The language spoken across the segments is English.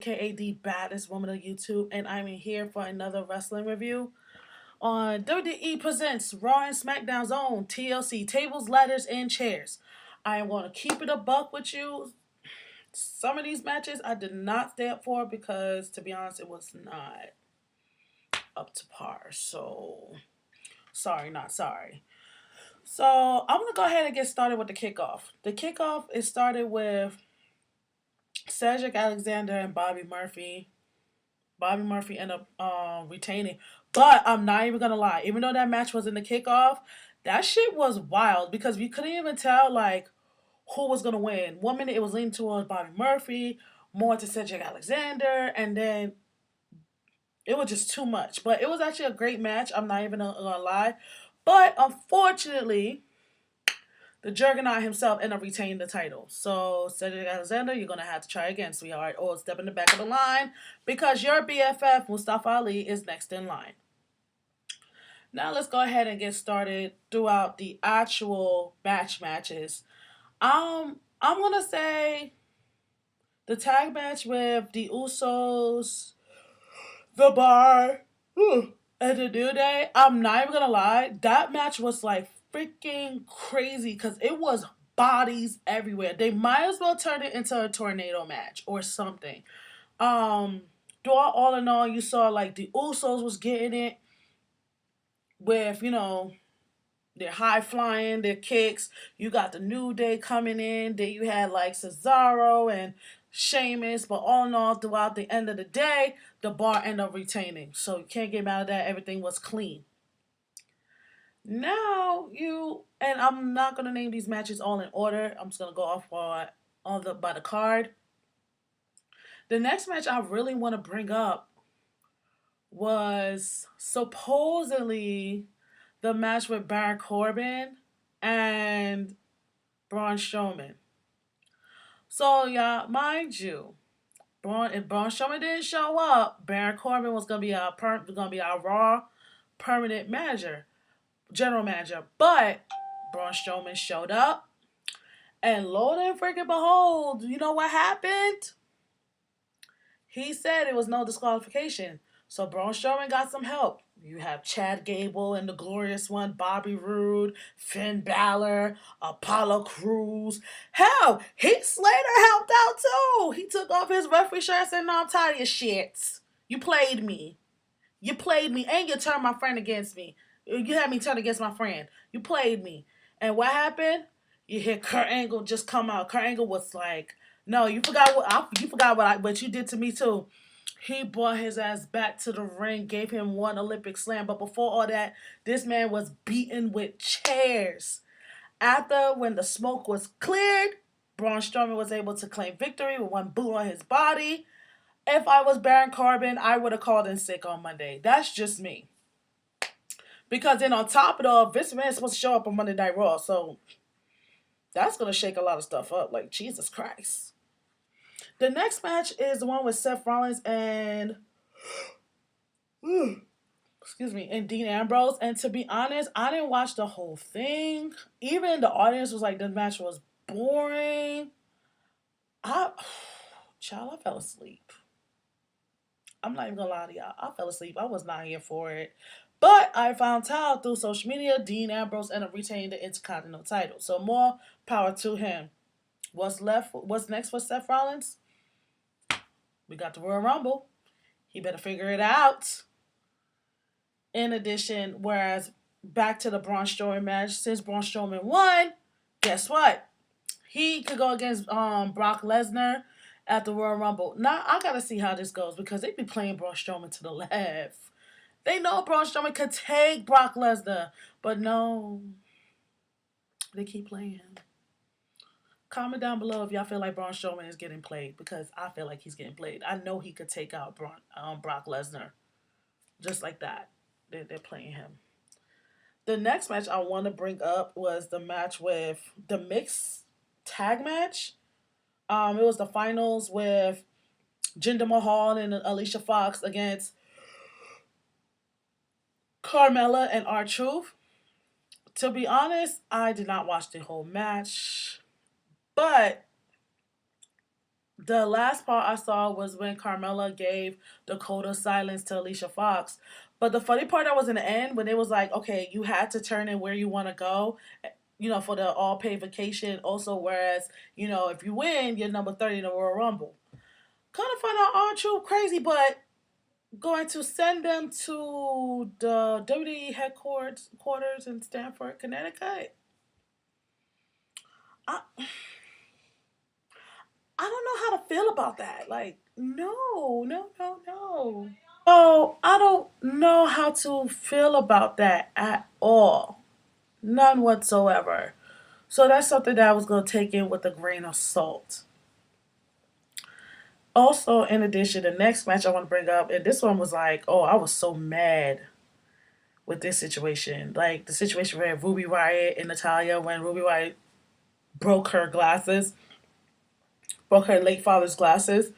aka the baddest woman on YouTube, and I'm here for another wrestling review on WWE Presents Raw and SmackDown Zone TLC Tables, Ladders, and Chairs. I am going to keep it a buck with you. Some of these matches I did not stay up for because, to be honest, it was not up to par. So, sorry, not sorry. So, I'm going to go ahead and get started with the kickoff. The kickoff is started with Cedric Alexander and Bobby Murphy. Bobby Murphy ended up retaining. But I'm not even gonna lie, even though that match was in the kickoff, that shit was wild because we couldn't even tell like who was gonna win. 1 minute it was leaning towards Bobby Murphy, more to Cedric Alexander, and then it was just too much. But it was actually a great match. I'm not even gonna lie. But unfortunately, the Juggernaut himself ended up retaining the title. So, Cedric Alexander, you're going to have to try again, sweetheart, or step in the back of the line because your BFF, Mustafa Ali, is next in line. Now, let's go ahead and get started throughout the actual matches. I'm going to say the tag match with the Usos, the Bar, and the New Day. I'm not even going to lie, that match was like freaking crazy because it was bodies everywhere. They might as well turn it into a tornado match or something. Throughout all in all, you saw like the Usos was getting it with, their high flying, their kicks. You got the New Day coming in. Then you had like Cesaro and Sheamus. But all in all, throughout the end of the day, the Bar ended up retaining. So you can't get mad at that. Everything was clean. Now and I'm not gonna name these matches all in order. I'm just gonna go off by the card. The next match I really want to bring up was supposedly the match with Baron Corbin and Braun Strowman. So yeah, mind you, if Braun Strowman didn't show up, Baron Corbin was gonna be our Raw permanent manager, general manager. But Braun Strowman showed up, and lo and freaking behold, you know what happened? He said it was no disqualification. So Braun Strowman got some help. You have Chad Gable and the glorious one, Bobby Roode, Finn Balor, Apollo Crews. Hell, Heath Slater helped out too. He took off his referee shirt and said, "No, I'm tired of your shits. You played me. You played me, and you turned my friend against me. You had me turn against my friend. You played me." And what happened? You hear Kurt Angle just come out. Kurt Angle was like, "No, you forgot what you did to me too." He brought his ass back to the ring, gave him one Olympic slam. But before all that, this man was beaten with chairs. After, when the smoke was cleared, Braun Strowman was able to claim victory with one boot on his body. If I was Baron Corbin, I would have called in sick on Monday. That's just me. Because then on top of it all, Vince McMahon is supposed to show up on Monday Night Raw. So that's going to shake a lot of stuff up. Like, Jesus Christ. The next match is the one with Seth Rollins and and Dean Ambrose. And to be honest, I didn't watch the whole thing. Even the audience was like, the match was boring. Child, I fell asleep. I'm not even gonna lie to y'all. I fell asleep. I was not here for it. But I found out through social media, Dean Ambrose ended up retaining the Intercontinental title. So more power to him. What's next for Seth Rollins? We got the Royal Rumble. He better figure it out. In addition, whereas back to the Braun Strowman match, since Braun Strowman won, guess what? He could go against Brock Lesnar at the Royal Rumble. Now, I got to see how this goes because they be playing Braun Strowman to the left. They know Braun Strowman could take Brock Lesnar, but no, they keep playing him. Comment down below if y'all feel like Braun Strowman is getting played because I feel like he's getting played. I know he could take out Brock Lesnar just like that. They're playing him. The next match I want to bring up was the match with the mixed tag match. It was the finals with Jinder Mahal and Alicia Fox against Carmella and R-Truth. To be honest, I did not watch the whole match, but The last part I saw was when Carmella gave Dakota silence to Alicia Fox. But the funny part that was in the end when it was like, okay, you had to turn in where you want to go, for the all paid vacation. Also, whereas, if you win, you're number 30 in the Royal Rumble. Kind of find out aren't you crazy, but going to send them to the WWE headquarters quarters in Stamford, Connecticut. I, I don't know how to feel about that. Like, no, no, no, no. So I don't know how to feel about that at all. None whatsoever. So that's something that I was going to take in with a grain of salt. Also, in addition, the next match I want to bring up, and this one was like, oh, I was so mad with this situation. Like the situation where Ruby Riott and Natalia, when Ruby Riott broke her glasses, broke her late father's glasses.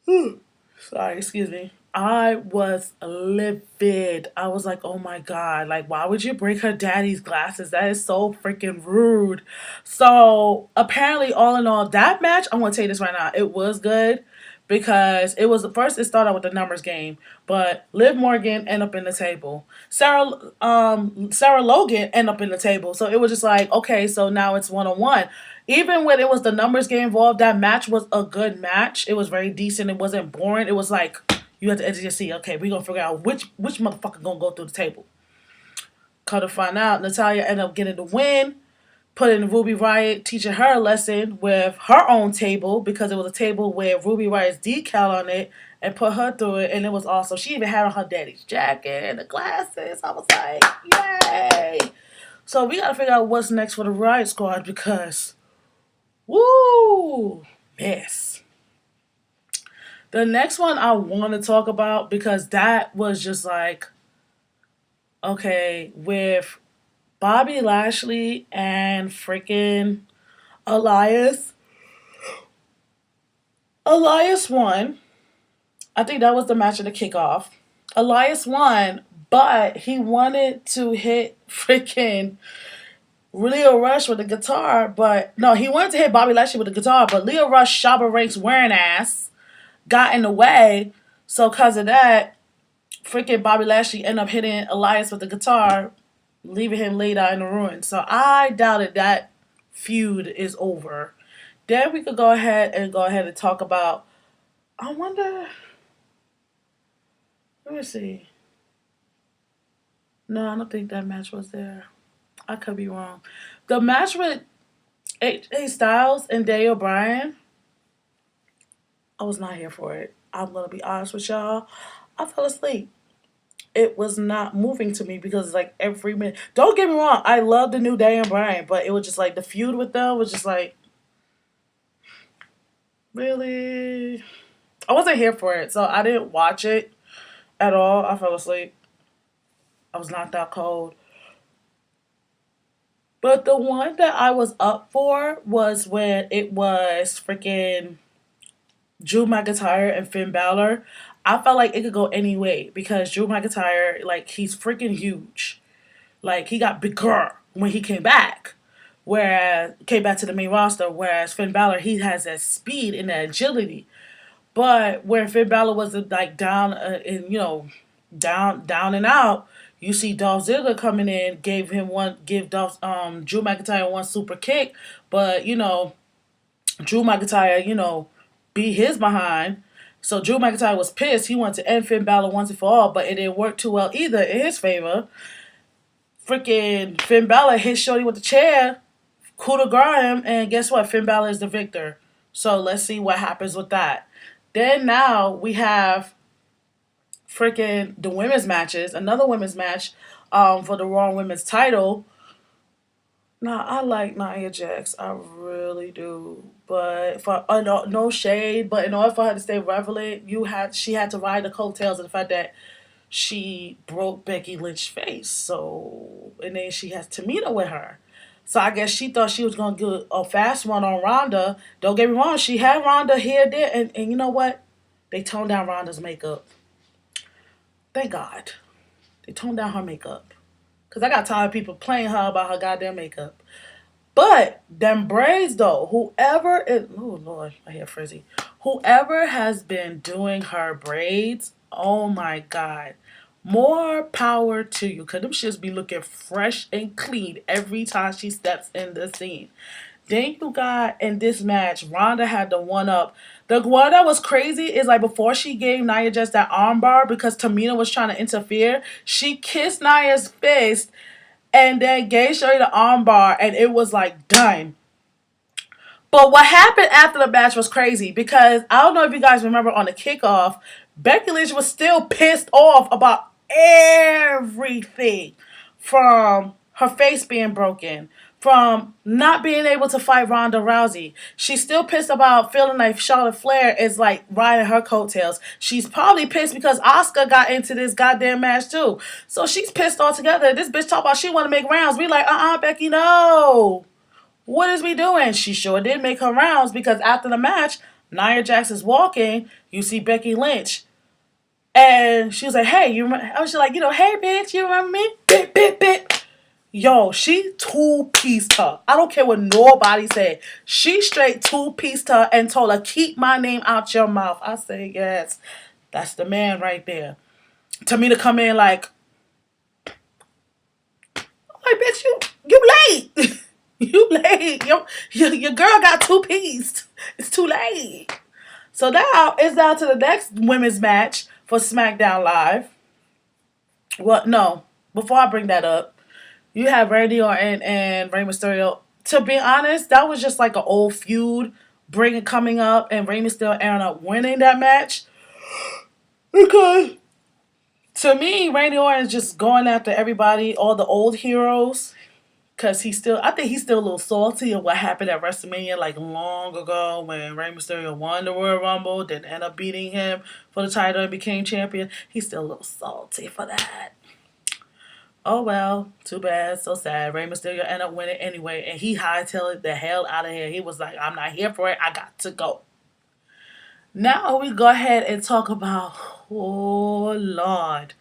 Sorry, excuse me. I was livid. I was like, oh my God, like, why would you break her daddy's glasses? That is so freaking rude. So, apparently, all in all, that match, I want to tell you this right now, it was good because it was first, it started out with the numbers game, but Liv Morgan ended up in the table. Sarah Logan ended up in the table. So, it was just like, okay, so now it's 1-on-1. Even when it was the numbers game involved, that match was a good match. It was very decent. It wasn't boring. It was like you had to edge your seat. Okay, we're gonna figure out which motherfucker gonna go through the table. Come to find out, Natalia ended up getting the win, putting Ruby Riott, teaching her a lesson with her own table because it was a table with Ruby Riott's decal on it, and put her through it, and it was awesome. She even had on her daddy's jacket and the glasses. I was like, yay! So we gotta figure out what's next for the Riott Squad because woo! Yes. The next one I want to talk about because that was just like, okay, with Bobby Lashley and freaking Elias. Elias won. I think that was the match of the kickoff. Elias won, but he wanted to hit freaking Leo Rush with the guitar, but no, he wanted to hit Bobby Lashley with the guitar, but Leo Rush, Shabba Ranks wearing ass, got in the way. So because of that, freaking Bobby Lashley ended up hitting Elias with the guitar, leaving him laid out in the ruin. So I doubted that feud is over. Then we could go ahead and talk about. I wonder. Let me see. No, I don't think that match was there. I could be wrong. The match with AJ Styles and Daniel Bryan, I was not here for it. I'm gonna be honest with y'all. I fell asleep. It was not moving to me because like every minute. Don't get me wrong, I love the new Daniel Bryan, but it was just like the feud with them was just like really. I wasn't here for it, so I didn't watch it at all. I fell asleep. I was knocked out cold. But the one that I was up for was when it was freaking Drew McIntyre and Finn Balor. I felt like it could go any way because Drew McIntyre, like, he's freaking huge. Like, he got bigger when he came back. Whereas, came back to the main roster. Whereas Finn Balor, he has that speed and that agility. But where Finn Balor was like down down and out, you see Dolph Ziggler coming in, give Drew McIntyre one super kick, but Drew McIntyre, beat his behind. So Drew McIntyre was pissed. He wanted to end Finn Balor once and for all, but it didn't work too well either in his favor. Freaking Finn Balor hit Shorty with the chair, coup de grace him, and guess what? Finn Balor is the victor. So let's see what happens with that. Then now we have freaking the women's matches, another women's match for the Raw Women's title. Now I like Nia Jax, I really do. But for no shade, but in order for her to stay relevant, she had to ride the coattails of the fact that she broke Becky Lynch's face. So and then she has Tamina with her. So I guess she thought she was gonna get a fast one on Ronda. Don't get me wrong, she had Ronda here, there, and you know what? They toned down Ronda's makeup. Thank God. They toned down her makeup. Because I got tired of people playing her about her goddamn makeup. But them braids though, whoever is, oh Lord, I hear frizzy. Whoever has been doing her braids, oh my God, more power to you. Cause them shits be looking fresh and clean every time she steps in the scene. Then you got in this match, Ronda had the one up. The one that was crazy is like before she gave Nia just that armbar because Tamina was trying to interfere, she kissed Nia's fist and then gave Shirley the armbar, and it was like done. But what happened after the match was crazy because I don't know if you guys remember on the kickoff, Becky Lynch was still pissed off about everything from her face being broken, from not being able to fight Ronda Rousey. She's still pissed about feeling like Charlotte Flair is like riding her coattails. She's probably pissed because Asuka got into this goddamn match too. So she's pissed altogether. This bitch talk about she want to make rounds. We like, Becky, no. What is we doing? She sure did make her rounds because after the match, Nia Jax is walking. You see Becky Lynch. And she was like, hey, you remember? I was like, hey, bitch, you remember me? Bit, bit, bit. Yo, she two-pieced her. I don't care what nobody said. She straight two-pieced her and told her, keep my name out your mouth. I say, yes, that's the man right there. To me to come in like bitch, you late. You late. Your girl got two-pieced. It's too late. So now it's down to the next women's match for SmackDown Live. Well, no. Before I bring that up, you have Randy Orton and Rey Mysterio. To be honest, that was just like an old feud coming up, and Rey Mysterio ended up winning that match. Because to me, Randy Orton is just going after everybody, all the old heroes. Because I think he's still a little salty of what happened at WrestleMania like long ago when Rey Mysterio won the Royal Rumble, then ended up beating him for the title and became champion. He's still a little salty for that. Oh well, too bad, so sad. Rey Mysterio ended up winning anyway, and he hightailed the hell out of here. He was like, I'm not here for it, I got to go. Now we go ahead and talk about, oh Lord.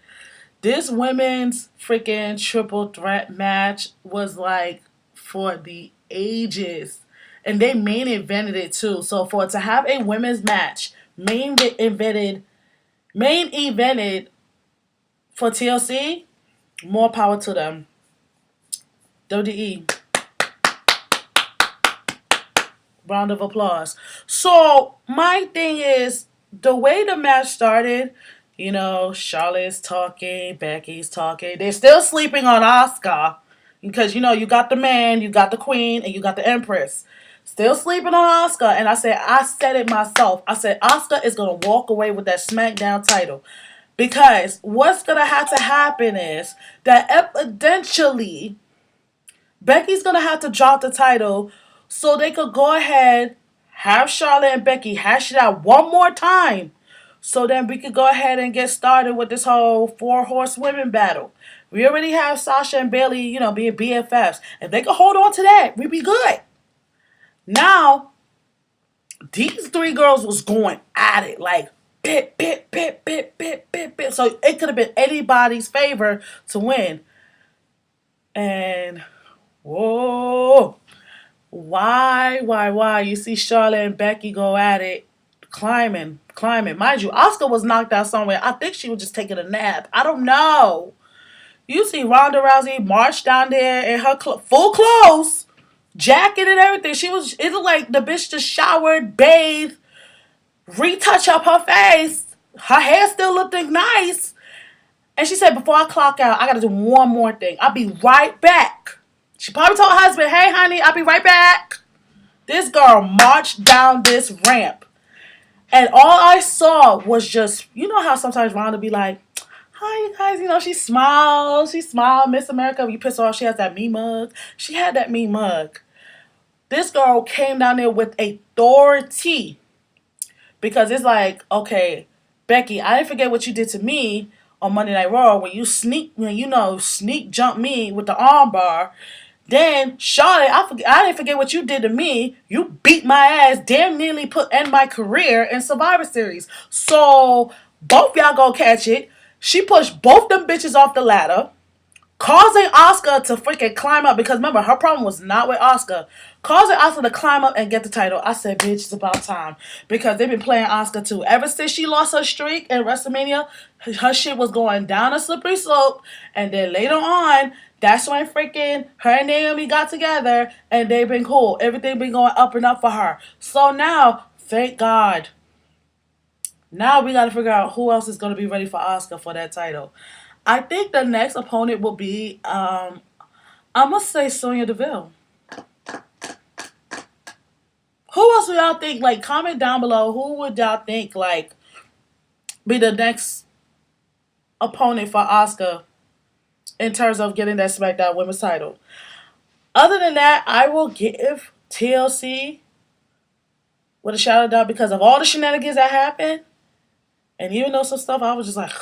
This women's freaking triple threat match was like for the ages. And they main evented it too. So for it to have a women's match main evented for TLC, more power to them. WWE. Round of applause. So my thing is, the way the match started, Charlotte's talking, Becky's talking. They're still sleeping on Asuka because, you got the man, you got the queen, and you got the empress. Still sleeping on Asuka. And I said it myself. I said, Asuka is going to walk away with that SmackDown title. Because what's going to have to happen is that evidentially, Becky's going to have to drop the title so they could go ahead, have Charlotte and Becky hash it out one more time. So then we could go ahead and get started with this whole 4 horsewomen battle. We already have Sasha and Bayley, being BFFs. If they could hold on to that, we'd be good. Now, these 3 girls was going at it like bit, bit, bit, bit, bit, bit, bit. So it could have been anybody's favor to win. And, whoa. Why? You see Charlotte and Becky go at it. Climbing. Mind you, Asuka was knocked out somewhere. I think she was just taking a nap. I don't know. You see Ronda Rousey march down there in her full clothes, jacket and everything. It looked like the bitch just showered, bathed, retouch up her face. Her hair still looking nice. And she said, before I clock out, I got to do one more thing. I'll be right back. She probably told her husband, hey, honey, I'll be right back. This girl marched down this ramp. And all I saw was just, how sometimes Ronda be like, hi, you guys, she smiles, Miss America. You piss her off, she has that me mug. She had that me mug. This girl came down there with authority. Because it's like, okay, Becky, I didn't forget what you did to me on Monday Night Raw when you sneak jump me with the arm bar. Then, Charlotte, I didn't forget what you did to me. You beat my ass, damn nearly end my career in Survivor Series. So, both y'all gonna catch it. She pushed both them bitches off the ladder. causing Asuka to freaking climb up, because remember, her problem was not with Asuka. Causing Asuka to climb up and get the title. I said, bitch, it's about time. Because they've been playing Asuka too. Ever since she lost her streak in WrestleMania, her shit was going down a slippery slope. And then later on, that's when freaking her and Naomi got together and they've been cool. Everything been going up and up for her. So now, thank God. Now we got to figure out who else is going to be ready for Asuka for that title. I think the next opponent will be, I'm going to say Sonya Deville. Who else would y'all think, like, comment down below, who would y'all think, like, be the next opponent for Asuka in terms of getting that SmackDown Women's title? Other than that, I will give TLC with a shout out because of all the shenanigans that happened. And even though some stuff I was just like,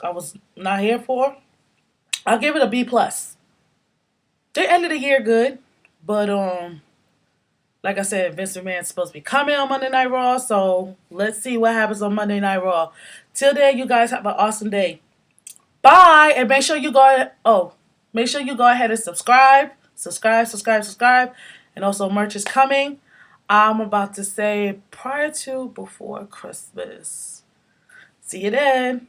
I was not here for, I'll give it a B+. They ended the year good, but like I said, Vince McMahon's supposed to be coming on Monday Night Raw, so let's see what happens on Monday Night Raw. Till then, you guys have an awesome day. Bye, and make sure you go ahead and subscribe, and also merch is coming. I'm about to say before Christmas. See you then.